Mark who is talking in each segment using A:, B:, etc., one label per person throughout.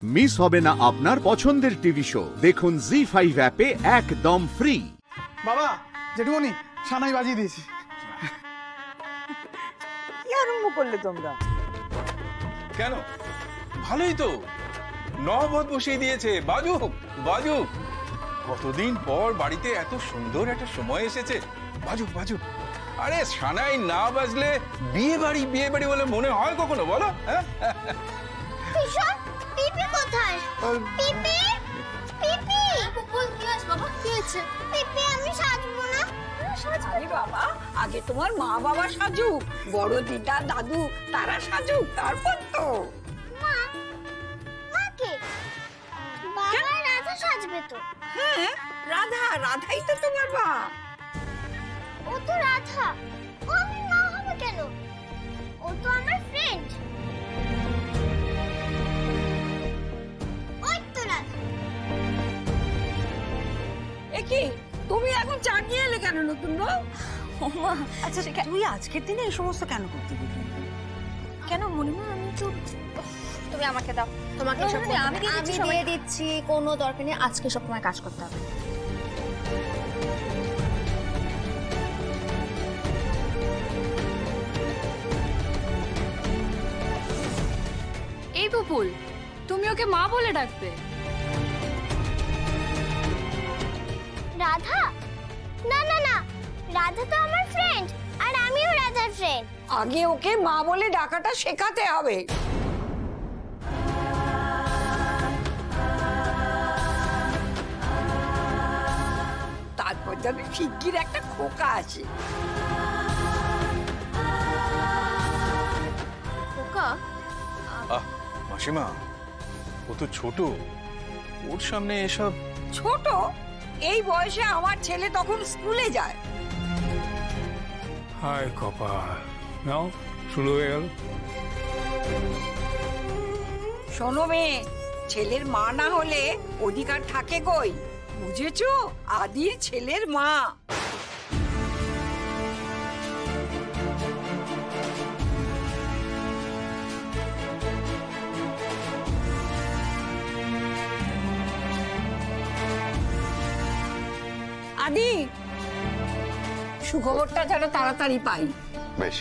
A: Miss হবে না আপনার পছন্দের টিভি শো। দেখুন জি5 অ্যাপে একদম ফ্রি।
B: বাবা জেঠুমনি সানাই বাজিয়ে দিয়েছি।
C: কি আরম্ভ করলে তোমরা?
D: কেন, ভালোই তো, নহবত বসিয়ে দিয়েছে। বাজুক বাজুক, কতদিন পর বাড়িতে এত সুন্দর একটা সময় এসেছে। বাজুক বাজুক। আরে সানাই না বাজলে বিয়ে বাড়ি বলে মনে হয় কখনো, বলো?
E: পিপি কোথায়? পিপি পিপি বল, কি আছে বাবা? কি আছে? পিপি আমি সাজবো না।
C: আরে বাবা, আগে তোমার মা বাবা সাজুক, বড় দিদা দাদু তারা সাজুক, তারপর তো
E: মা। মাকে বাবা রাধা সাজবে তো?
C: হ্যাঁ, রাধাই তো তোমার মা।
E: ও তো রাধা, ও আমি মা হবে কেন? ও তো আমার ফ্রেন্ড। ওই তো রাধা।
C: একি তুমি এখন চাকিয়ে এলে কেন নতুন বউ?
F: ওমা, আচ্ছা তুই আজকের দিনে এই সমস্ত কেন করতে গেলি?
E: কেন মনিমা? আমি তো, তুমি আমাকে দাও। তোমাকে সব
F: আমি
E: দিয়ে দিচ্ছি, কোনো দরকার নেই। আজকে সব তোমার কাজ করতে হবে।
G: এই পুপুল, তুমি ওকে মা বলে ডাকবে?
E: রাধা? না না না, রাধা তো আমার ফ্রেন্ড, আর আমিও রাধার ফ্রেন্ড।
C: আগে ওকে মা বলে ডাকাটা শেখাতে হবে। তারপর যেন শিগগির একটা খোকা আছে।
G: খোকা?
D: মাসিমা, ও তো ছোট, ওর সামনে এসব।
C: ছোট? এই বয়সে আমার ছেলে তখন স্কুলে যায়।
H: হায় কপাল, নাও শুরু হয়ে গেল।
C: শোনো মেয়ে, ছেলের মা না হলে অধিকার থাকে কই, বুঝেছো? আদির ছেলের মা। আদি, সুখবরটা যেন তাড়াতাড়ি পাই।
I: বেশ,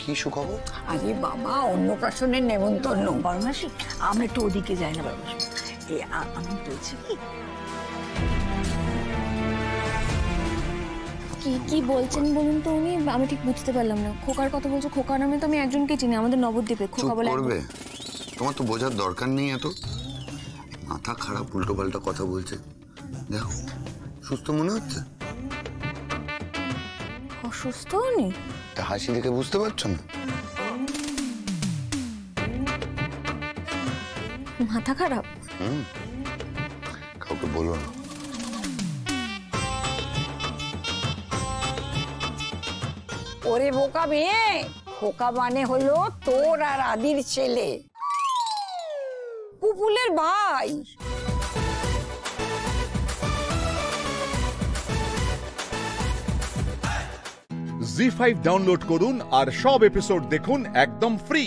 I: কি সুখবর?
C: আরে বাবা, অন্নপ্রাশনের নেমন্তন্ন।
F: বর্মাসি, আমরা একটু ওদিকে যাই না বাবা। আমি বলছি
J: কি কি বলছেন বলুন তো উনি? আমি ঠিক বুঝতে পারলাম না। খোকার কথা বলছো? খোকার নামে তো আমি একজনকে চিনি, আমাদের নবদ্বীপে খোকা বলে।
I: তোমার তো বোঝার দরকার নেই এত। মাথা খারাপ, উল্টো পাল্টা কথা বলছে। দেখো, সুস্থ মনে হচ্ছে।
J: অসুস্থ উনি?
I: তা হাসি দেখে বুঝতে পারছো না?
J: মাথা খারাপ?
I: কাউকে বলো না।
C: ওরে বোকা মেয়ে, খোকা মানে হলো তোর আর আদির ছেলে, পুপুলের ভাই।
A: জি5 ডাউনলোড করুন আর সব এপিসোড দেখুন একদম ফ্রি।